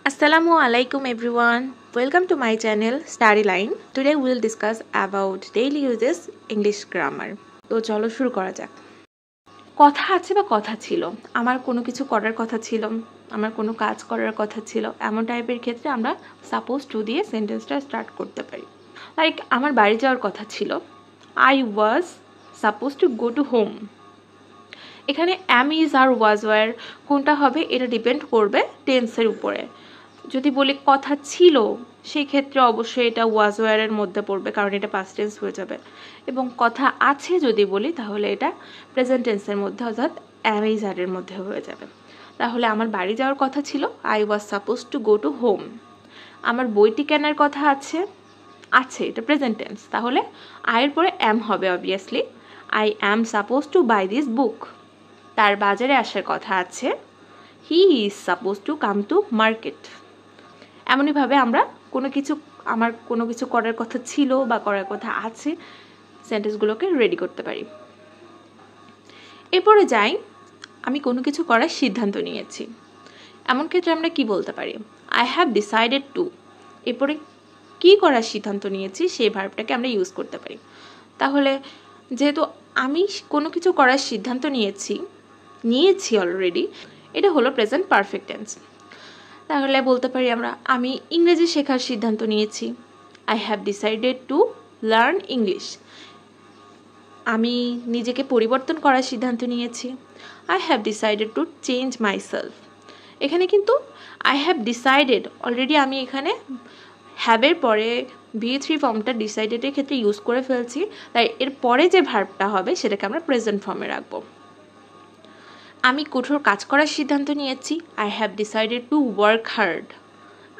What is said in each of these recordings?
Assalamu alaikum everyone. Welcome to my channel Study Line. Today we will discuss about daily uses English grammar. তো চলো শুরু করা যাক। কথা আছে বা কথা ছিল, আমার কোনো কিছু করার কথা ছিল, আমার কোনো কাজ করার কথা ছিল, এমন টাইপের ক্ষেত্রে আমরা সাপোজ টু দিয়ে সেন্টেন্সটা স্টার্ট করতে পারি। লাইক আমার বাড়ি যাওয়ার কথা ছিল, I was supposed to go to home. এখানে am is R was were কোনটা হবে এটা ডিপেন্ড করবে টেন্সের উপরে। যদি বলি কথা ছিল সেই ক্ষেত্রে অবশ্যই এটা was were এর মধ্যে পড়বে, কারণ এটা past tense হয়ে যাবে। এবং কথা আছে যদি বলি তাহলে এটা প্রেজেন্ট টেন্সের মধ্যে অর্থাৎ am is are এর মধ্যে হয়ে যাবে। তাহলে আমার বাড়ি যাওয়ার কথা ছিল, I was supposed to go to home. আমার বইটি কেনার কথা আছে এটা প্রেজেন্ট টেন্স, তাহলে I এর পরে am হবে obviously. I am supposed to buy this book. তার বাজারে আসার কথা আছে, he is supposed to come to market. এমনইভাবে আমরা আমার কোনো কিছু করার কথা ছিল বা করার কথা আছে সেন্টেন্সগুলোকে রেডি করতে পারি। এরপরে যাই, আমি কোনো কিছু করার সিদ্ধান্ত নিয়েছি। এমন ক্ষেত্রে আমরা কি বলতে পারি, I have decided to। এরপরে কি করার সিদ্ধান্ত নিয়েছি সেই ভার্বটাকে আমরা ইউজ করতে পারি। তাহলে যেহেতু আমি কোনো কিছু করার সিদ্ধান্ত নিয়েছি অলরেডি, এটা হলো প্রেজেন্ট পারফেক্ট টেন্স। তাহলে বলতে পারি আমি ইংরেজি শেখার সিদ্ধান্ত নিয়েছি, I have decided to learn English. আমি নিজেকে পরিবর্তন করার সিদ্ধান্ত নিয়েছি, I have decided to change myself. এখানে কিন্তু I have decided অলরেডি আমি এখানে have এর পরে V3 ফর্মটা decided এর ক্ষেত্রে ইউজ করে ফেলছি, তাই এর পরে যে ভার্বটা হবে সেটাকে আমরা প্রেজেন্ট ফর্মে রাখবো। আমি কঠোর কাজ করার সিদ্ধান্ত নিয়েছি, I have decided to work hard.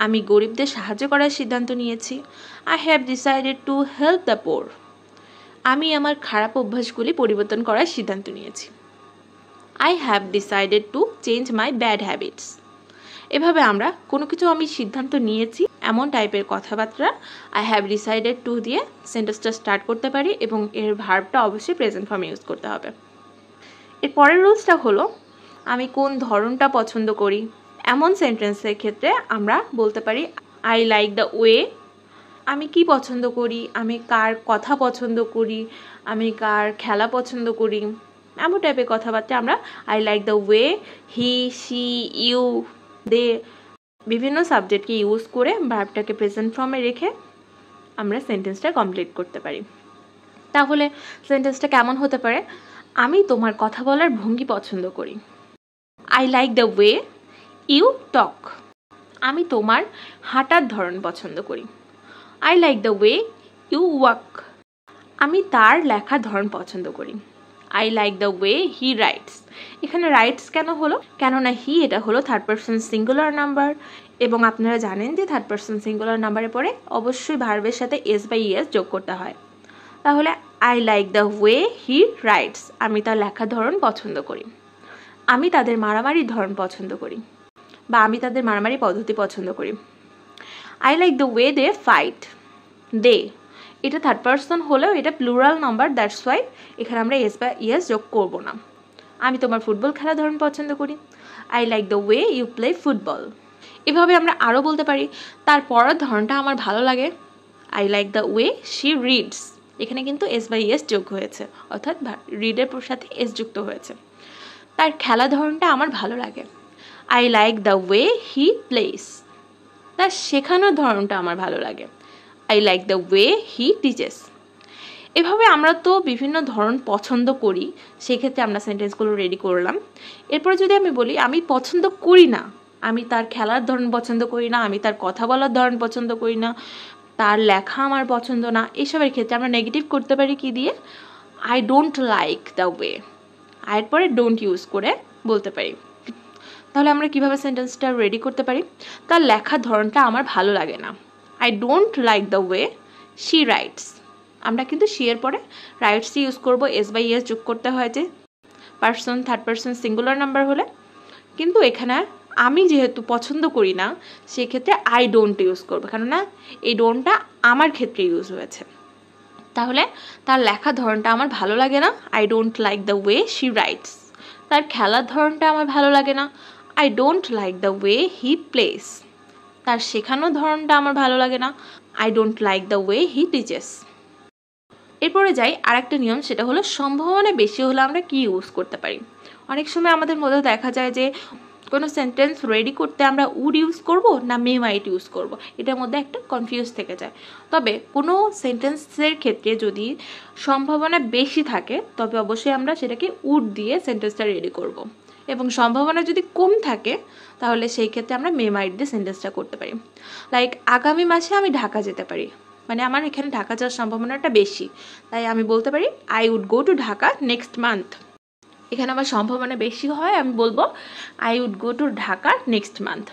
আমি গরিবদের সাহায্য করার সিদ্ধান্ত নিয়েছি, I have decided to help the poor. আমি আমার খারাপ অভ্যাসগুলি পরিবর্তন করার সিদ্ধান্ত নিয়েছি, I have decided to change my bad habits. এভাবে আমরা কোনো কিছু আমি সিদ্ধান্ত নিয়েছি এমন টাইপের কথাবার্তা I have decided to দিয়ে সেন্টেন্সটা স্টার্ট করতে পারি, এবং এর ভার্বটা অবশ্যই প্রেজেন্ট ফর্মে ইউজ করতে হবে। এর পরের রুলসটা হলো, আমি কোন ধরনটা পছন্দ করি। এমন সেন্টেন্সের ক্ষেত্রে আমরা বলতে পারি I like the way। আমি কি পছন্দ করি, আমি কার কথা পছন্দ করি, আমি কার খেলা পছন্দ করি, এমন টাইপের কথাবার্তা আমরা I like the way, he, she, you, they বিভিন্ন সাবজেক্টকে ইউজ করে ভার্বটাকে প্রেজেন্ট ফর্মে রেখে আমরা সেন্টেন্সটা কমপ্লিট করতে পারি। তাহলে সেন্টেন্সটা কেমন হতে পারে, আমি তোমার কথা বলার ভঙ্গি পছন্দ করি, I like the way you talk. আমি তোমার হাঁটার ধরন পছন্দ করি, I like the way you walk. আমি তার লেখার ধরন পছন্দ করি, I like the way he writes. এখানে রাইটস কেন হলো, কেননা হি এটা হলো থার্ড পারসন সিঙ্গুলার নাম্বার, এবং আপনারা জানেন যে থার্ড পারসন সিঙ্গুলার নাম্বারের পরে অবশ্যই ভার্বের সাথে এস বাই ইএস যোগ করতে হয়। তাহলে I like the way he writes. আমি তার লেখার ধরন পছন্দ করি। আমি তাদের মারামারির ধরন পছন্দ করি, বা আমি তাদের মারামারি পদ্ধতি পছন্দ করি, I like the way they fight. They এটা থার্ড পারসন হলেও এটা প্লুরাল নাম্বার, দ্যাটস ওয়াই এখানে আমরা এস বা ইএস যোগ করব না। আমি তোমার ফুটবল খেলার ধরন পছন্দ করি, I like the way you play football. এভাবে আমরা আরও বলতে পারি, তার পড়ার ধরনটা আমার ভালো লাগে, I like the way she reads. এখানে কিন্তু এস বাই এস যোগ হয়েছে, অর্থাৎ রিডের সাথে এস যুক্ত হয়েছে। তার খেলা ধরনটা আমার ভালো লাগে, I like the way he plays. তার শেখানোর ধরনটা আমার ভালো লাগে, I like the way he teaches. এভাবে আমরা তো বিভিন্ন ধরন পছন্দ করি, সেক্ষেত্রে আমরা সেন্টেন্সগুলো রেডি করলাম। এরপরে যদি আমি বলি আমি পছন্দ করি না, আমি তার খেলার ধরন পছন্দ করি না, আমি তার কথা বলার ধরন পছন্দ করি না, তার লেখা আমার পছন্দ না, এসবের ক্ষেত্রে আমরা নেগেটিভ করতে পারি কি দিয়ে, I don't like the way। এর পরে ডোন্ট ইউজ করে বলতে পারি। তাহলে আমরা কিভাবে সেন্টেন্সটা রেডি করতে পারি, তার লেখার ধরনটা আমার ভালো লাগে না, I don't like the way she writes. আমরা কিন্তু she এর পরে রাইটস ইউজ করব, এস বাই এস যোগ করতে হয় যে person third person singular number হলে, কিন্তু এখানে আমি যেহেতু পছন্দ করি না সেক্ষেত্রে I don't ইউজ করবো, কেননা এই ডোন্টটা আমার ক্ষেত্রে ইউজ হয়েছে। তাহলে তার লেখার ধরনটা আমার ভালো লাগে না, I don't like the way she writes. তার খেলার ধরনটা আমার ভালো লাগে না, I don't like the way he plays. তার শেখানোর ধরনটা আমার ভালো লাগে না। I don't like the way he teaches. এরপরে যাই আরেকটা নিয়ম, সেটা হলো সম্ভাবনা বেশি হলে আমরা কি ইউজ করতে পারি। অনেক সময় আমাদের মধ্যে দেখা যায় যে কোনো সেন্টেন্স রেডি করতে আমরা উড ইউজ করব না মে মাইট ইউজ করব, এটার মধ্যে একটা কনফিউজ থেকে যায়। তবে কোনো সেন্টেন্সের ক্ষেত্রে যদি সম্ভাবনা বেশি থাকে তবে অবশ্যই আমরা সেটাকে উড দিয়ে সেন্টেন্সটা রেডি করব, এবং সম্ভাবনা যদি কম থাকে তাহলে সেই ক্ষেত্রে আমরা মে মাইট দিয়ে সেন্টেন্সটা করতে পারি। লাইক আগামী মাসে আমি ঢাকা যেতে পারি, মানে আমার এখানে ঢাকা যাওয়ার সম্ভাবনাটা বেশি, তাই আমি বলতে পারি I would go to Dhaka next month. এখানে আমার সম্ভাবনা বেশি হয়, আমি বলবো I would go to Dhaka next month.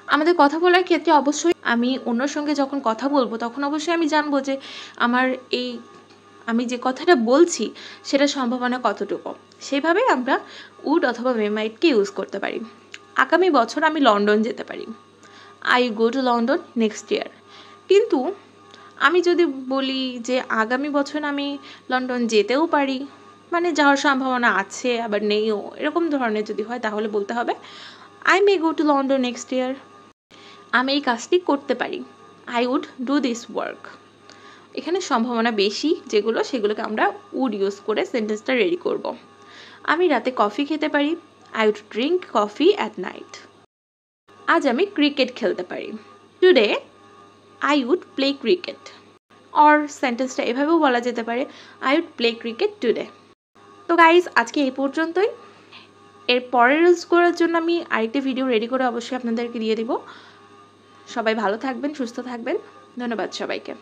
আমাদের কথা বলার ক্ষেত্রে অবশ্যই আমি অন্যর সঙ্গে যখন কথা বলবো তখন অবশ্যই আমি জানবো যে আমি যে কথাটা বলছি সেটা সম্ভাবনা কতটুকু, সেভাবেই আমরা উড অথবা মে মাইটকে ইউজ করতে পারি। আগামী বছর আমি লন্ডন যেতে পারি, I go to London next ইয়ার। কিন্তু আমি যদি বলি যে আগামী বছর আমি লন্ডন যেতেও পারি, মানে যাওয়ার সম্ভাবনা আছে আবার নেইও, এরকম ধরনের যদি হয় তাহলে বলতে হবে I may go to London next year. আমি এই কাজটি করতে পারি, I would do this work. এখানে সম্ভাবনা বেশি যেগুলো সেগুলোকে আমরা উড ইউজ করে সেন্টেন্সটা রেডি করব। আমি রাতে কফি খেতে পারি, I would drink coffee at night. আজ আমি ক্রিকেট খেলতে পারি, today I would play cricket. Or সেন্টেন্সটা এভাবেও বলা যেতে পারে I would play cricket today. তো গাইজ আজকে এই পর্যন্তই। এর পরের রুলস করার জন্য আমি আরেকটি ভিডিও রেডি করে অবশ্যই আপনাদেরকে দিয়ে দিব। সবাই ভালো থাকবেন, সুস্থ থাকবেন, ধন্যবাদ সবাইকে।